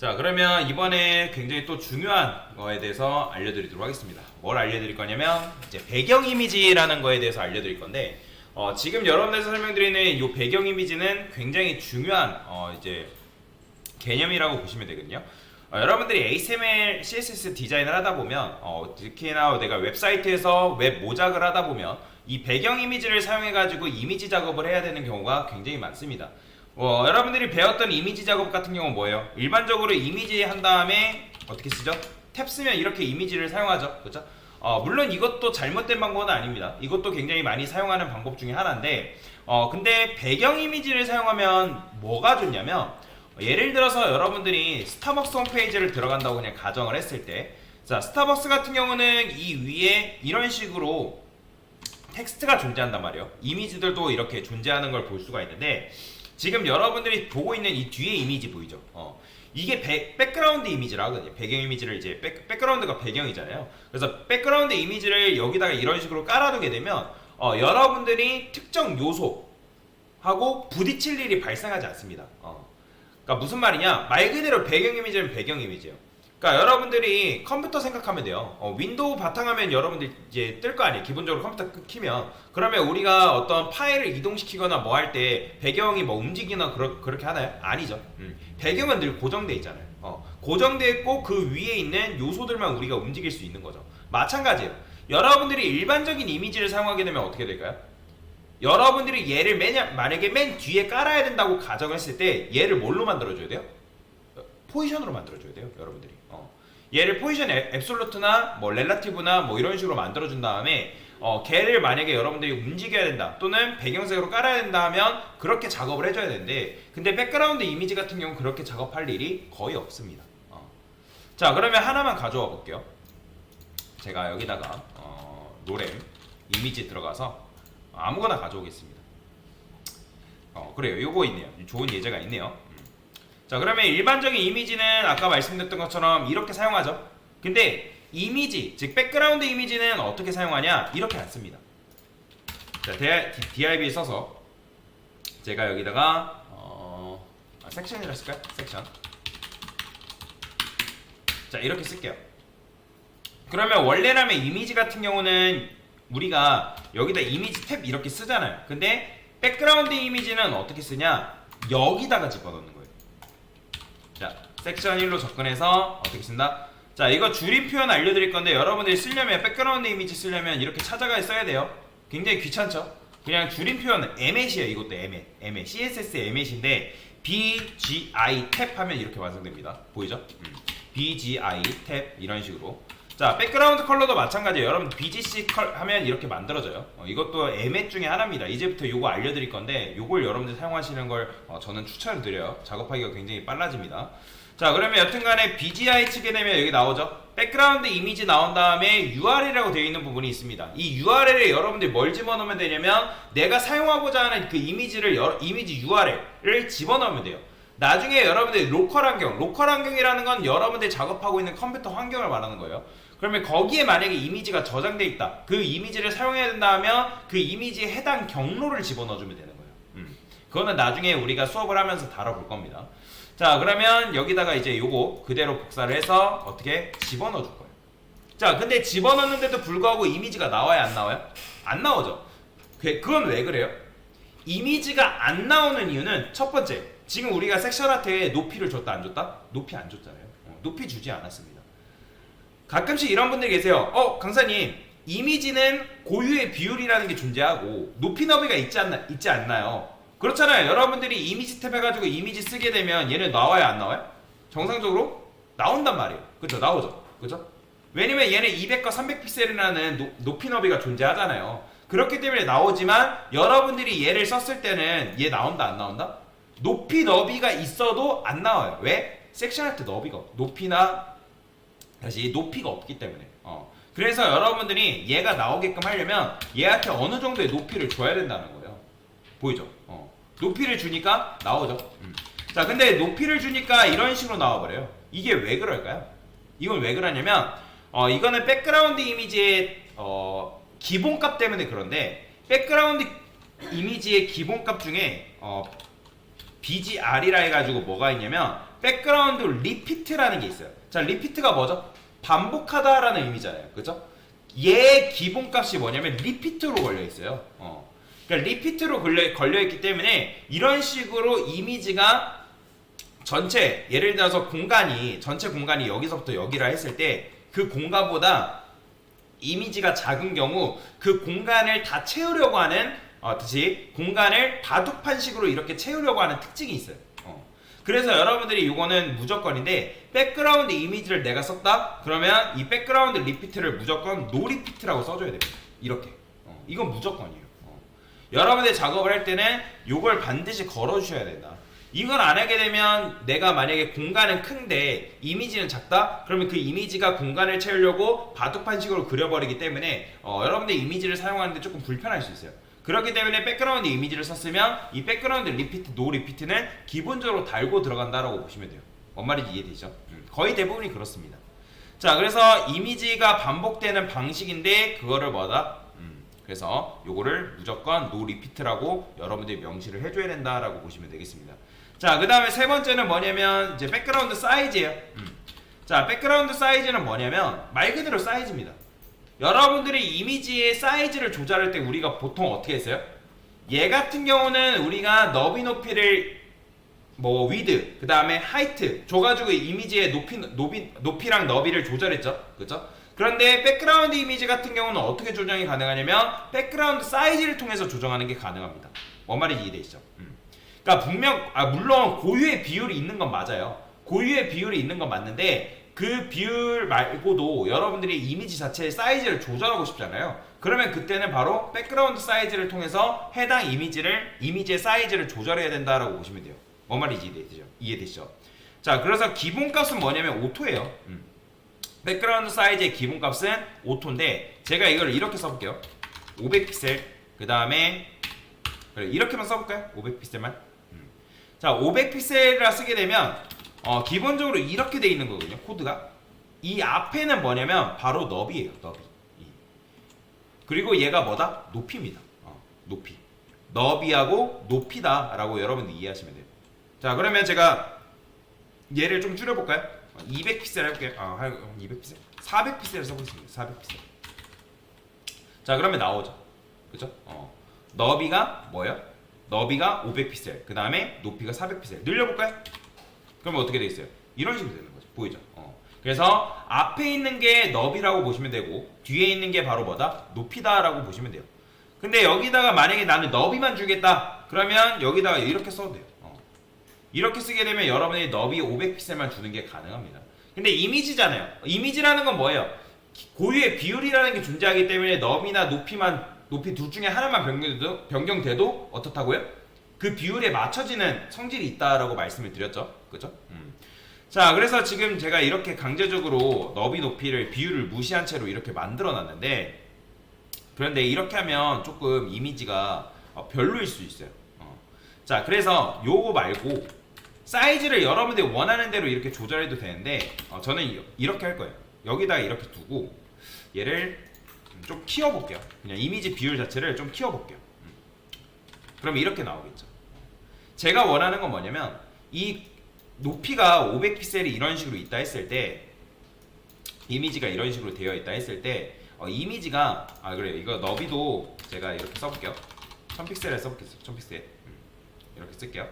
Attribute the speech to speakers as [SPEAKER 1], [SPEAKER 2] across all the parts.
[SPEAKER 1] 자, 그러면 이번에 굉장히 또 중요한 거에 대해서 알려드리도록 하겠습니다. 뭘 알려드릴 거냐면 이제 배경 이미지라는 거에 대해서 알려드릴 건데 지금 여러분들께서 설명드리는 이 배경 이미지는 굉장히 중요한 이제 개념이라고 보시면 되거든요. 여러분들이 HTML, CSS 디자인을 하다 보면 특히나 내가 웹사이트에서 웹 모작을 하다 보면 이 배경 이미지를 사용해 가지고 이미지 작업을 해야 되는 경우가 굉장히 많습니다. 여러분들이 배웠던 이미지 작업 같은 경우는 뭐예요? 일반적으로 이미지 한 다음에 어떻게 쓰죠? 탭 쓰면 이렇게 이미지를 사용하죠. 그렇죠? 물론 이것도 잘못된 방법은 아닙니다. 이것도 굉장히 많이 사용하는 방법 중에 하나인데 근데 배경 이미지를 사용하면 뭐가 좋냐면 예를 들어서 여러분들이 스타벅스 홈페이지를 들어간다고 그냥 가정을 했을 때, 자, 스타벅스 같은 경우는 이 위에 이런 식으로 텍스트가 존재한단 말이에요. 이미지들도 이렇게 존재하는 걸 볼 수가 있는데, 지금 여러분들이 보고 있는 이 뒤에 이미지 보이죠? 이게 백그라운드 이미지라 하거든요. 배경 이미지를 이제 백그라운드가 배경이잖아요. 그래서 백그라운드 이미지를 여기다가 이런 식으로 깔아두게 되면 여러분들이 특정 요소하고 부딪힐 일이 발생하지 않습니다. 그러니까 무슨 말이냐? 말 그대로 배경 이미지는 배경 이미지예요. 그러니까 여러분들이 컴퓨터 생각하면 돼요. 윈도우 바탕화면 여러분들 이제 뜰 거 아니에요. 기본적으로 컴퓨터 켜면 그러면 우리가 어떤 파일을 이동시키거나 뭐 할 때 배경이 뭐 움직이나 그렇게 하나요? 아니죠. 배경은 늘 고정돼 있잖아요. 고정돼 있고 그 위에 있는 요소들만 우리가 움직일 수 있는 거죠. 마찬가지예요. 여러분들이 일반적인 이미지를 사용하게 되면 어떻게 될까요? 여러분들이 얘를 만약에 맨 뒤에 깔아야 된다고 가정을 했을 때 얘를 뭘로 만들어줘야 돼요? 포지션으로 만들어줘야 돼요, 여러분들이. 얘를 포지션 앱솔루트나 뭐 렐라티브나 뭐 이런 식으로 만들어준 다음에 걔를 만약에 여러분들이 움직여야 된다 또는 배경색으로 깔아야 된다 하면 그렇게 작업을 해줘야 되는데, 근데 백그라운드 이미지 같은 경우는 그렇게 작업할 일이 거의 없습니다. 자, 그러면 하나만 가져와 볼게요. 제가 여기다가 노램 이미지 들어가서 아무거나 가져오겠습니다. 그래요. 요거 있네요. 좋은 예제가 있네요. 자, 그러면 일반적인 이미지는 아까 말씀드렸던 것처럼 이렇게 사용하죠. 근데 이미지, 즉 백그라운드 이미지는 어떻게 사용하냐? 이렇게 안 씁니다. 자, div 써서 제가 여기다가 섹션이라 쓸까요? 섹션. 자, 이렇게 쓸게요. 그러면 원래라면 이미지 같은 경우는 우리가 여기다 이미지 탭 이렇게 쓰잖아요. 근데 백그라운드 이미지는 어떻게 쓰냐? 여기다가 집어넣는 거예요. 자, 섹션 1로 접근해서 어떻게 쓴다? 자, 이거 줄임 표현 알려드릴 건데 여러분들이 쓰려면 백그라운드 이미지 쓰려면 이렇게 찾아가 써야 돼요. 굉장히 귀찮죠? 그냥 줄임 표현 emet이에요. 이것도 emet. CSS emet인데 BGI 탭 하면 이렇게 완성됩니다. 보이죠? BGI 탭 이런 식으로. 자, 백그라운드 컬러도 마찬가지예요. 여러분 BGC 컬 하면 이렇게 만들어져요. 이것도 에멧 중에 하나입니다. 이제부터 요거 알려드릴 건데 요걸 여러분들 사용하시는 걸 저는 추천을 드려요. 작업하기가 굉장히 빨라집니다. 자, 그러면 여튼간에 BGI 치게 되면 여기 나오죠. 백그라운드 이미지 나온 다음에 URL이라고 되어 있는 부분이 있습니다. 이 URL에 여러분들이 뭘 집어넣으면 되냐면 내가 사용하고자 하는 그 이미지를 이미지 URL을 집어넣으면 돼요. 나중에 여러분들이 로컬 환경이라는 건 여러분들이 작업하고 있는 컴퓨터 환경을 말하는 거예요. 그러면 거기에 만약에 이미지가 저장돼 있다. 그 이미지를 사용해야 된다 하면 그 이미지에 해당 경로를 집어넣어주면 되는 거예요. 그거는 나중에 우리가 수업을 하면서 다뤄볼 겁니다. 자, 그러면 여기다가 이제 요거 그대로 복사를 해서 어떻게 집어넣어 줄 거예요. 자, 근데 집어넣는데도 불구하고 이미지가 나와요, 안 나와요? 안 나오죠. 그건 왜 그래요? 이미지가 안 나오는 이유는 첫 번째, 지금 우리가 섹션 아트에 높이를 줬다 안 줬다? 높이 안 줬잖아요. 높이 주지 않았습니다. 가끔씩 이런 분들이 계세요. 강사님, 이미지는 고유의 비율이라는 게 존재하고 높이 너비가 있지 않나요? 그렇잖아요. 여러분들이 이미지 탭 해가지고 이미지 쓰게 되면 얘는 나와요, 안 나와요? 정상적으로 나온단 말이에요. 그쵸? 나오죠. 그쵸? 왜냐면 얘는 200과 300픽셀이라는 높이 너비가 존재하잖아요. 그렇기 때문에 나오지만 여러분들이 얘를 썼을 때는 얘 나온다, 안 나온다? 높이 너비가 있어도 안 나와요. 왜? 섹션 아트 높이가 없기 때문에. 그래서 여러분들이 얘가 나오게끔 하려면 얘한테 어느 정도의 높이를 줘야 된다는 거예요. 보이죠? 높이를 주니까 나오죠. 자, 근데 높이를 주니까 이런 식으로 나와버려요. 이게 왜 그럴까요? 이건 왜 그러냐면 이거는 백그라운드 이미지의 기본값 때문에 그런데, 백그라운드 이미지의 기본값 중에 BGR이라 해가지고 뭐가 있냐면 백그라운드 리피트라는 게 있어요. 자, 리피트가 뭐죠? 반복하다라는 의미잖아요. 그죠? 얘 기본값이 뭐냐면 리피트로 걸려 있어요. 그러니까 리피트로 걸려 있기 때문에 이런 식으로 이미지가 전체, 예를 들어서 전체 공간이 여기서부터 여기라 했을 때 그 공간보다 이미지가 작은 경우 그 공간을 다 채우려고 하는 공간을 바둑판식으로 이렇게 채우려고 하는 특징이 있어요. 그래서 여러분들이 이거는 무조건인데, 백그라운드 이미지를 내가 썼다? 그러면 이 백그라운드 리피트를 무조건 노 리피트라고 써줘야 됩니다. 이렇게. 이건 무조건이에요. 여러분들 작업을 할 때는 이걸 반드시 걸어주셔야 된다. 이걸 안 하게 되면 내가 만약에 공간은 큰데 이미지는 작다? 그러면 그 이미지가 공간을 채우려고 바둑판식으로 그려버리기 때문에 여러분들 이미지를 사용하는데 조금 불편할 수 있어요. 그렇기 때문에 백그라운드 이미지를 썼으면 이 백그라운드 리피트, 노 리피트는 기본적으로 달고 들어간다라고 보시면 돼요. 뭔 말인지 이해되죠? 거의 대부분이 그렇습니다. 자, 그래서 이미지가 반복되는 방식인데 그거를 뭐다? 그래서 요거를 무조건 노 리피트라고 여러분들이 명시를 해줘야 된다라고 보시면 되겠습니다. 자, 그 다음에 세 번째는 뭐냐면 이제 백그라운드 사이즈예요. 자, 백그라운드 사이즈는 뭐냐면 말 그대로 사이즈입니다. 여러분들이 이미지의 사이즈를 조절할 때 우리가 보통 어떻게 했어요? 얘 같은 경우는 우리가 너비 높이를 위드, 그 다음에 하이트 줘가지고 이미지의 높이랑 너비를 조절했죠. 그죠? 그런데 백그라운드 이미지 같은 경우는 어떻게 조정이 가능하냐면 백그라운드 사이즈를 통해서 조정하는 게 가능합니다. 뭔 말인지 이해되시죠? 그러니까 물론 고유의 비율이 있는 건 맞아요. 고유의 비율이 있는 건 맞는데 그 비율 말고도 여러분들이 이미지 자체의 사이즈를 조절하고 싶잖아요. 그러면 그때는 바로 백그라운드 사이즈를 통해서 해당 이미지의 사이즈를 조절해야 된다라고 보시면 돼요. 뭔 말인지 이해되시죠? 자, 그래서 기본값은 뭐냐면 오토예요. 백그라운드 사이즈의 기본값은 오토인데 제가 이걸 이렇게 써볼게요. 500픽셀 그 다음에 이렇게만 써볼까요? 500픽셀만. 자, 500픽셀이라 쓰게 되면 기본적으로 이렇게 돼 있는 거거든요. 코드가. 이 앞에는 뭐냐면 바로 너비예요. 너비. 그리고 얘가 뭐다? 높이입니다. 높이. 너비하고 높이다 라고 여러분들 이해하시면 돼요. 자, 그러면 제가 얘를 좀 줄여볼까요? 200픽셀 해볼게요. 200픽셀? 400픽셀을 써보겠습니다. 400픽셀. 자, 그러면 나오죠. 그죠? 너비가 뭐예요? 너비가 500픽셀, 그 다음에 높이가 400픽셀. 늘려볼까요? 그러면 어떻게 돼 있어요? 이런 식으로 되는 거죠. 보이죠? 그래서 앞에 있는 게 너비라고 보시면 되고 뒤에 있는 게 바로 뭐다? 높이다라고 보시면 돼요. 근데 여기다가 만약에 나는 너비만 주겠다. 그러면 여기다가 이렇게 써도 돼요. 이렇게 쓰게 되면 여러분이 너비 500픽셀만 주는 게 가능합니다. 근데 이미지잖아요. 이미지라는 건 뭐예요? 고유의 비율이라는 게 존재하기 때문에 너비나 높이 둘 중에 하나만 변경돼도 어떻다고요? 그 비율에 맞춰지는 성질이 있다라고 말씀을 드렸죠. 그죠? 자, 그래서 지금 제가 이렇게 강제적으로 너비 높이를 비율을 무시한 채로 이렇게 만들어 놨는데, 그런데 이렇게 하면 조금 이미지가 별로일 수 있어요. 자, 그래서 요거 말고 사이즈를 여러분들이 원하는 대로 이렇게 조절해도 되는데 저는 이렇게 할 거예요. 여기다가 이렇게 두고 얘를 좀 키워볼게요. 그냥 이미지 비율 자체를 좀 키워볼게요. 그럼 이렇게 나오겠죠. 제가 원하는 건 뭐냐면 이 높이가 500픽셀이 이런 식으로 있다 했을 때, 이미지가 이런 식으로 되어 있다 했을 때 이미지가 그래요. 이거 너비도 제가 이렇게 써볼게요. 1000픽셀에 써볼게요. 1000픽셀 이렇게 쓸게요.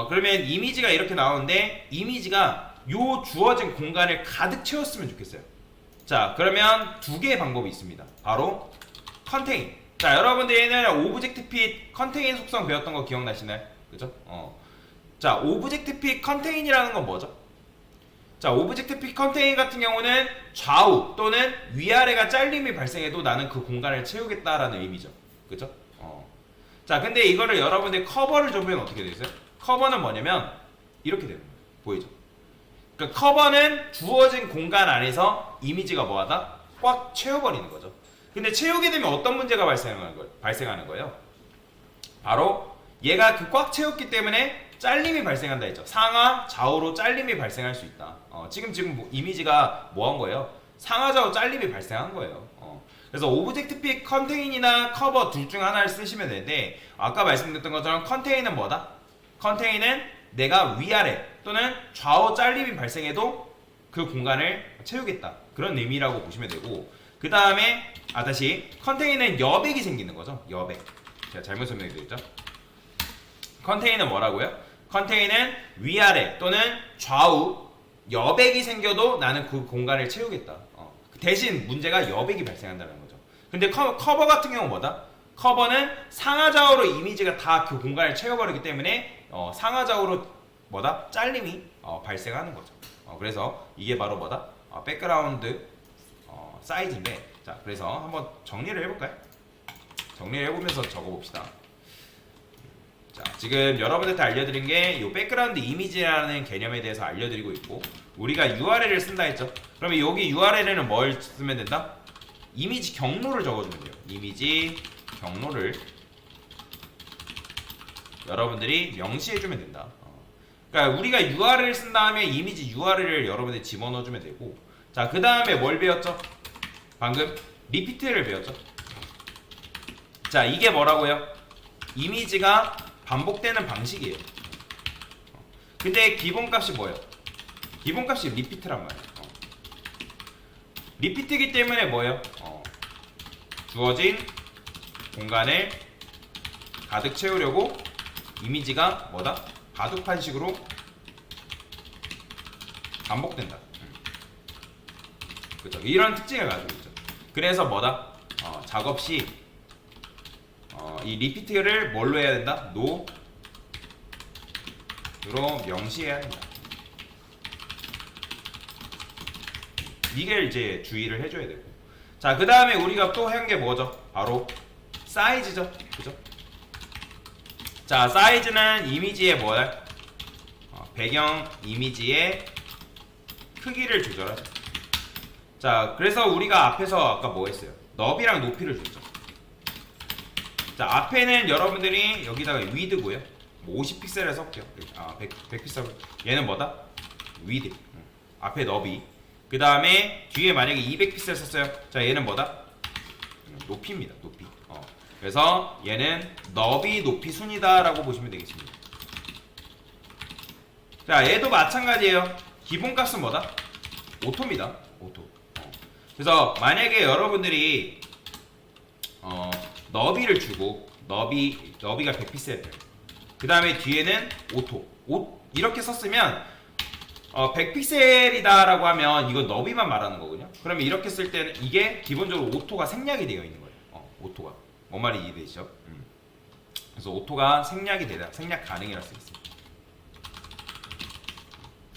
[SPEAKER 1] 그러면 이미지가 이렇게 나오는데 이미지가 요 주어진 공간을 가득 채웠으면 좋겠어요. 자, 그러면 두 개의 방법이 있습니다. 바로 컨테인. 자, 여러분들은 오브젝트 핏 컨테인 속성 배웠던 거 기억나시나요? 그죠? 자, 오브젝트 핏 컨테인이라는 건 뭐죠? 자, 오브젝트 핏 컨테인 같은 경우는 좌우 또는 위아래가 잘림이 발생해도 나는 그 공간을 채우겠다라는 의미죠. 그죠? 자, 근데 이거를 여러분들 커버를 줘보면 어떻게 되겠어요? 커버는 뭐냐면 이렇게 되는 거예요. 보이죠? 그러니까 커버는 주어진 공간 안에서 이미지가 뭐하다? 꽉 채워버리는 거죠. 근데 채우게 되면 어떤 문제가 발생하는 거예요? 바로 얘가 그 꽉 채웠기 때문에 잘림이 발생한다 했죠. 상하, 좌우로 잘림이 발생할 수 있다. 지금 이미지가 뭐 한 거예요? 상하, 좌우 잘림이 발생한 거예요. 그래서 오브젝트 픽 컨테인이나 커버 둘 중 하나를 쓰시면 되는데, 아까 말씀드렸던 것처럼 컨테인은 뭐다? 컨테인은 내가 위아래 또는 좌우 잘림이 발생해도 그 공간을 채우겠다. 그런 의미라고 보시면 되고, 그 다음에 다시 컨테이너는 여백이 생기는 거죠. 여백. 제가 잘못 설명드렸죠. 컨테이너는 뭐라고요? 컨테이너는 위아래 또는 좌우 여백이 생겨도 나는 그 공간을 채우겠다. 대신 문제가 여백이 발생한다는 거죠. 근데 커버 같은 경우는 뭐다? 커버는 상하좌우로 이미지가 다 그 공간을 채워버리기 때문에 상하좌우로 뭐다? 잘림이 발생하는 거죠. 그래서 이게 바로 뭐다? 백그라운드 사이즈인데, 자, 그래서 한번 정리를 해볼까요? 정리를 해보면서 적어봅시다. 자, 지금 여러분들한테 알려드린 게 이 백그라운드 이미지라는 개념에 대해서 알려드리고 있고, 우리가 URL을 쓴다 했죠? 그러면 여기 URL에는 뭘 쓰면 된다? 이미지 경로를 적어주면 돼요. 이미지 경로를 여러분들이 명시해주면 된다. 그러니까 우리가 URL을 쓴 다음에 이미지 URL을 여러분들이 집어넣어주면 되고, 자, 그 다음에 뭘 배웠죠? 방금 리피트를 배웠죠? 자, 이게 뭐라고요? 이미지가 반복되는 방식이에요. 근데 기본값이 뭐예요? 기본값이 리피트란 말이에요. 리피트이기 때문에 뭐예요? 주어진 공간을 가득 채우려고 이미지가 뭐다? 바둑판식으로 반복된다. 그렇죠? 이런 특징을 가지고 있죠. 그래서 뭐다? 작업 시 이 리피트를 뭘로 해야 된다? 노로 명시해야 된다. 이게 이제 주의를 해줘야 되고, 자, 그 다음에 우리가 또 한 게 뭐죠? 바로 사이즈죠. 그죠? 자, 사이즈는 이미지의 뭐야? 배경 이미지의 크기를 조절하죠. 자, 그래서 우리가 앞에서 아까 뭐 했어요? 너비랑 높이를 줬죠. 자, 앞에는 여러분들이 여기다가 위드고요. 뭐 50픽셀을 써볼게요. 100픽셀. 얘는 뭐다? 위드. 앞에 너비. 그 다음에 뒤에 만약에 200픽셀 썼어요. 자, 얘는 뭐다? 높이입니다. 높이. 그래서 얘는 너비, 높이 순이다라고 보시면 되겠습니다. 자, 얘도 마찬가지예요. 기본값은 뭐다? 오토입니다. 오토. 그래서 만약에 여러분들이 너비를 주고 너비가 100픽셀, 그 다음에 뒤에는 오토 이렇게 썼으면 100픽셀이다 라고 하면 이건 너비만 말하는 거거든요. 그러면 이렇게 쓸 때는 이게 기본적으로 오토가 생략이 되어 있는 거예요. 오토가 뭔 말인지 이해되시죠? 그래서 오토가 생략이 되다, 생략 가능이라 쓰겠습니다.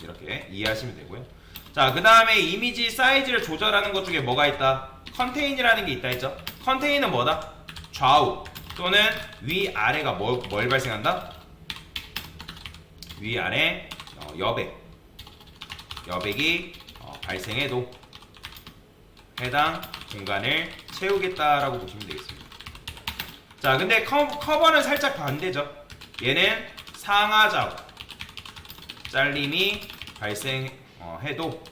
[SPEAKER 1] 이렇게 이해하시면 되고요. 자, 그 다음에 이미지 사이즈를 조절하는 것 중에 뭐가 있다? 컨테인이라는 게 있다 했죠? 컨테인은 뭐다? 좌우 또는 위아래가 뭘 발생한다? 위아래 여백이 발생해도 해당 공간을 채우겠다라고 보시면 되겠습니다. 자, 근데 커버는 살짝 반대죠. 얘는 상하좌우 잘림이 발생해도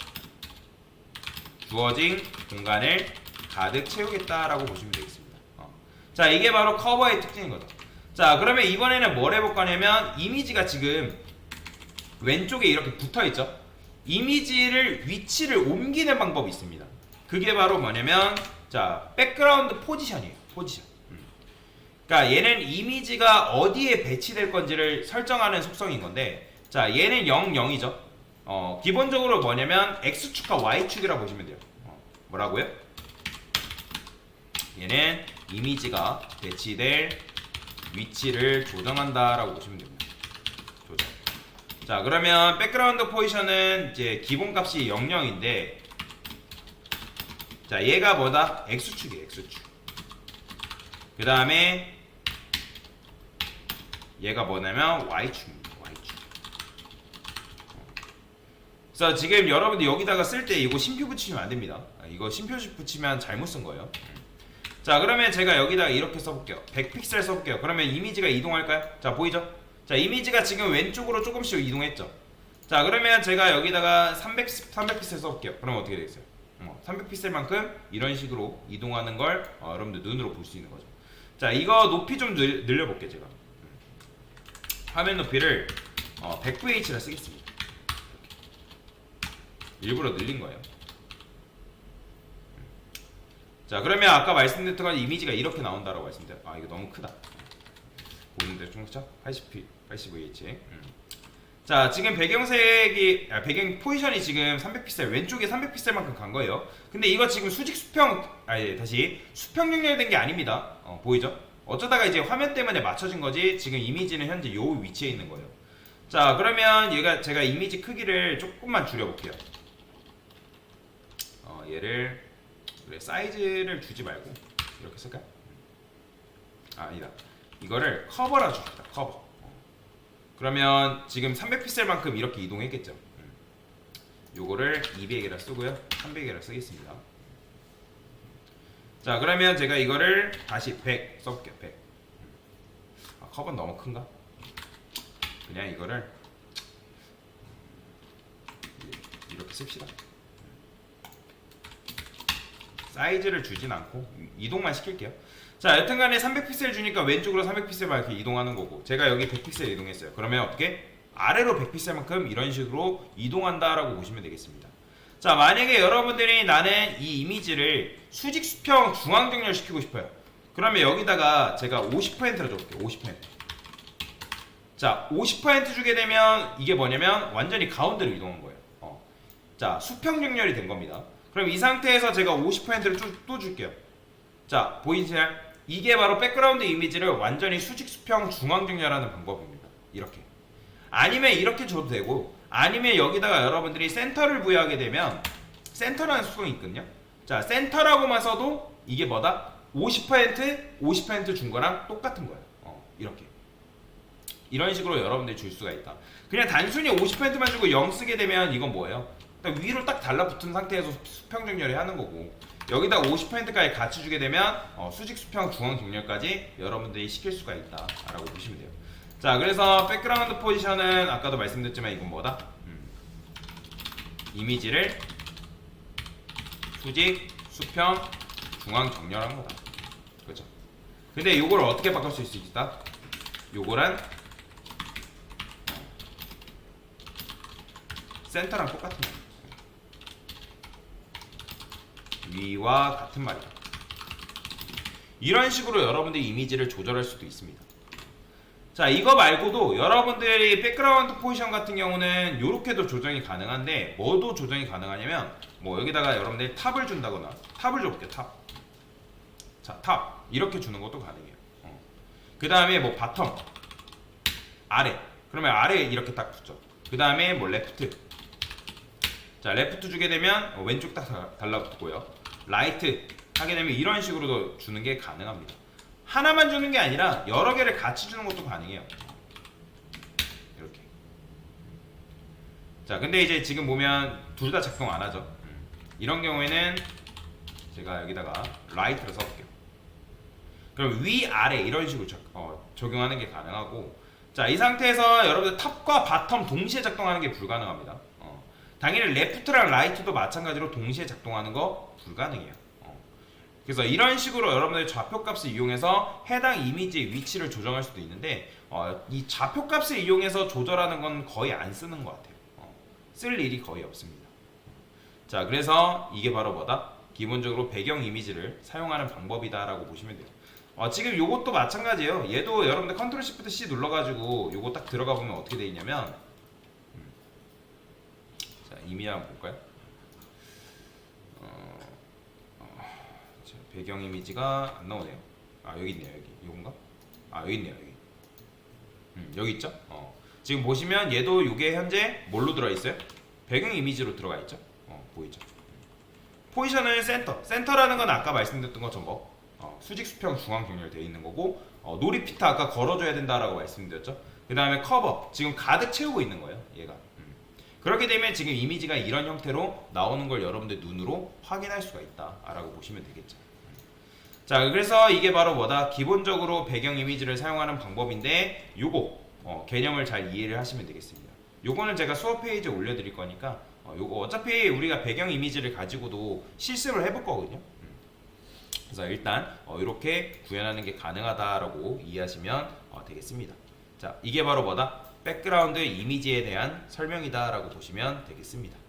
[SPEAKER 1] 주어진 공간을 가득 채우겠다라고 보시면 되겠습니다. 자, 이게 바로 커버의 특징인 거죠. 자, 그러면 이번에는 뭘 해볼 거냐면 이미지가 지금 왼쪽에 이렇게 붙어 있죠. 이미지를 위치를 옮기는 방법이 있습니다. 그게 바로 뭐냐면, 자, 백그라운드 포지션이에요. 포지션. 그러니까 얘는 이미지가 어디에 배치될 건지를 설정하는 속성인 건데, 자, 얘는 0, 0이죠. 기본적으로 뭐냐면 X축과 Y축이라고 보시면 돼요. 뭐라고요? 얘는 이미지가 배치될 위치를 조정한다라고 보시면 됩니다. 조정. 자, 그러면 백그라운드 포지션은 이제 기본값이 00인데, 자, 얘가 뭐다? X축이에요. X축. 그 다음에 얘가 뭐냐면 Y축입니다. Y축. 그래서 지금 여러분들 여기다가 쓸 때 이거 심표 붙이면 안 됩니다. 이거 심표 붙이면 잘못 쓴 거예요. 자, 그러면 제가 여기다가 이렇게 써볼게요. 100픽셀 써볼게요. 그러면 이미지가 이동할까요? 자, 보이죠? 자, 이미지가 지금 왼쪽으로 조금씩 이동했죠. 자, 그러면 제가 여기다가 300픽셀 써볼게요. 그러면 어떻게 되겠어요? 300픽셀만큼 이런 식으로 이동하는 걸 여러분들 눈으로 볼 수 있는 거죠. 자, 이거 높이 좀 늘려볼게요. 제가 화면 높이를 100VH라 쓰겠습니다. 일부러 늘린 거예요. 자, 그러면 아까 말씀드렸던 건 이미지가 이렇게 나온다라고 말씀드렸어요. 아, 이거 너무 크다. 보는데 좀 그쵸? 80VH. 자, 지금 배경색이 배경 포지션이 지금 300픽셀 왼쪽에 300픽셀만큼 간 거예요. 근데 이거 지금 수직 수평 다시 수평 연결된 게 아닙니다. 보이죠? 어쩌다가 이제 화면 때문에 맞춰진 거지. 지금 이미지는 현재 요 위치에 있는 거예요. 자, 그러면 제가 이미지 크기를 조금만 줄여볼게요. 얘를 그래, 사이즈를 주지 말고 이렇게 쓸까요? 아니다. 이거를 커버라 줍시다. 커버. 그러면 지금 300픽셀만큼 이렇게 이동했겠죠. 요거를 200에다 쓰고요. 300에다 쓰겠습니다. 자, 그러면 제가 이거를 다시 100 써볼게요. 100. 커버는 너무 큰가? 그냥 이거를 이렇게 씁시다. 사이즈를 주진 않고 이동만 시킬게요. 자, 여튼간에 300픽셀 주니까 왼쪽으로 300픽셀만 이렇게 이동하는 거고, 제가 여기 100픽셀 이동했어요. 그러면 어떻게? 아래로 100픽셀만큼 이런 식으로 이동한다라고 보시면 되겠습니다. 자, 만약에 여러분들이 나는 이 이미지를 수직 수평 중앙 정렬 시키고 싶어요. 그러면 여기다가 제가 50%를 줘볼게요. 50%. 자, 50% 주게 되면 이게 뭐냐면 완전히 가운데로 이동한 거예요. 자, 수평 정렬이 된 겁니다. 그럼 이 상태에서 제가 50%를 또 줄게요. 자, 보이시나요? 이게 바로 백그라운드 이미지를 완전히 수직 수평 중앙 정렬하는 방법입니다. 이렇게. 아니면 이렇게 줘도 되고, 아니면 여기다가 여러분들이 센터를 부여하게 되면 센터라는 수성이 있거든요. 자, 센터라고만 써도 이게 뭐다? 50% 준 거랑 똑같은 거예요. 이렇게. 이런 식으로 여러분들이 줄 수가 있다. 그냥 단순히 50%만 주고 0 쓰게 되면 이건 뭐예요? 위로 딱 달라붙은 상태에서 수평 정렬이 하는 거고, 여기다 50%까지 같이 주게 되면 수직 수평 중앙 정렬까지 여러분들이 시킬 수가 있다라고 보시면 돼요. 자, 그래서 백그라운드 포지션은 아까도 말씀드렸지만 이건 뭐다? 이미지를 수직 수평 중앙 정렬한 거다. 그렇죠? 근데 이걸 어떻게 바꿀 수 있다? 요거랑 센터랑 똑같은 거예요. 위와 같은 말이다. 이런 식으로 여러분들이 이미지를 조절할 수도 있습니다. 자, 이거 말고도 여러분들이 백그라운드 포지션 같은 경우는 이렇게도 조정이 가능한데, 뭐도 조정이 가능하냐면 뭐 여기다가 여러분들이 탑을 준다거나, 탑을 줘볼게요. 탑. 자, 탑 이렇게 주는 것도 가능해요. 그 다음에 뭐 바텀 아래, 그러면 아래 이렇게 딱 붙죠. 그 다음에 뭐 레프트. 자, 레프트 주게 되면 왼쪽 딱 달라붙고요. 라이트 하게 되면 이런 식으로도 주는 게 가능합니다. 하나만 주는 게 아니라 여러 개를 같이 주는 것도 가능해요. 이렇게. 자, 근데 이제 지금 보면 둘 다 작동 안 하죠. 이런 경우에는 제가 여기다가 라이트를 써볼게요. 그럼 위, 아래 이런 식으로 적용하는 게 가능하고, 자, 이 상태에서 여러분들 탑과 바텀 동시에 작동하는 게 불가능합니다. 당연히 레프트랑 라이트도 마찬가지로 동시에 작동하는 거 불가능해요. 그래서 이런 식으로 여러분들이 좌표값을 이용해서 해당 이미지의 위치를 조정할 수도 있는데, 이 좌표값을 이용해서 조절하는 건 거의 안 쓰는 것 같아요. 쓸 일이 거의 없습니다. 자, 그래서 이게 바로 뭐다? 기본적으로 배경 이미지를 사용하는 방법이다라고 보시면 돼요. 지금 요것도 마찬가지예요. 얘도 여러분들 컨트롤 시프트 C 눌러가지고 요거 딱 들어가 보면 어떻게 돼 있냐면, 자, 이미지 한번 볼까요? 자, 배경 이미지가 안 나오네요. 아, 여기 있네요. 여기 이건가? 아, 여기 있네요. 여기 있죠? 지금 보시면 얘도 이게 현재 뭘로 들어 있어요? 배경 이미지로 들어가 있죠? 보이죠? 포지션은 센터라는 건 아까 말씀드렸던 것처럼 수직 수평 중앙 정렬되어 있는 거고, 놀이피트 아까 걸어줘야 된다라고 말씀드렸죠? 그 다음에 커버, 지금 가득 채우고 있는 거예요. 얘가. 그렇게 되면 지금 이미지가 이런 형태로 나오는 걸 여러분들 눈으로 확인할 수가 있다라고 보시면 되겠죠. 자, 그래서 이게 바로 뭐다? 기본적으로 배경 이미지를 사용하는 방법인데, 요거 개념을 잘 이해를 하시면 되겠습니다. 요거는 제가 수업 페이지에 올려드릴 거니까 요거 어차피 우리가 배경 이미지를 가지고도 실습을 해볼 거거든요. 그래서 일단 이렇게 구현하는 게 가능하다라고 이해하시면 되겠습니다. 자, 이게 바로 뭐다? 백그라운드 이미지에 대한 설명이다라고 보시면 되겠습니다.